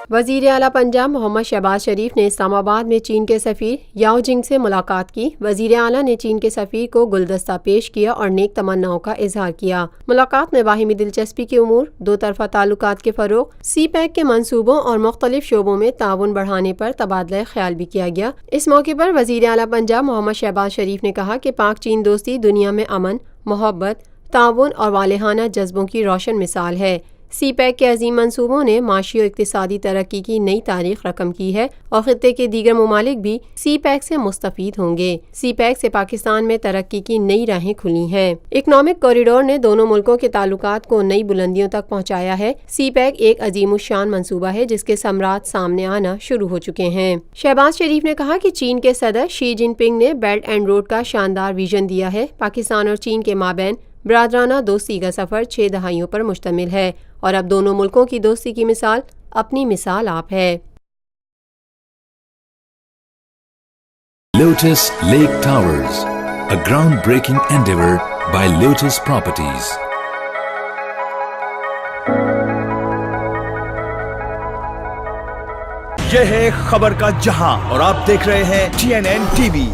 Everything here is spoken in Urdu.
وزیر اعلیٰ پنجاب محمد شہباز شریف نے اسلام آباد میں چین کے سفیر یاؤ جنگ سے ملاقات کی۔ وزیر اعلیٰ نے چین کے سفیر کو گلدستہ پیش کیا اور نیک تمناؤں کا اظہار کیا۔ ملاقات میں باہمی دلچسپی کے امور، دو طرفہ تعلقات کے فروغ، سی پیک کے منصوبوں اور مختلف شعبوں میں تعاون بڑھانے پر تبادلہ خیال بھی کیا گیا۔ اس موقع پر وزیر اعلیٰ پنجاب محمد شہباز شریف نے کہا کہ پاک چین دوستی دنیا میں امن، محبت، تعاون اور والہانہ جذبوں کی روشن مثال ہے۔ سی پیک کے عظیم منصوبوں نے معاشی اور اقتصادی ترقی کی نئی تاریخ رقم کی ہے اور خطے کے دیگر ممالک بھی سی پیک سے مستفید ہوں گے۔ سی پیک سے پاکستان میں ترقی کی نئی راہیں کھلی ہیں۔ اکنامک کوریڈور نے دونوں ملکوں کے تعلقات کو نئی بلندیوں تک پہنچایا ہے۔ سی پیک ایک عظیم الشان منصوبہ ہے جس کے ثمرات سامنے آنا شروع ہو چکے ہیں۔ شہباز شریف نے کہا کہ چین کے صدر شی جن پنگ نے بیلٹ اینڈ روڈ کا شاندار ویژن دیا ہے۔ پاکستان اور چین کے مابین برادرانہ دوستی کا سفر 6 دہائیوں پر مشتمل ہے اور اب دونوں ملکوں کی دوستی کی مثال اپنی مثال آپ ہے۔ Lotus Lake Towers, a groundbreaking endeavor by Lotus Properties. یہ ہے خبر کا جہاں اور آپ دیکھ رہے ہیں TNN TV۔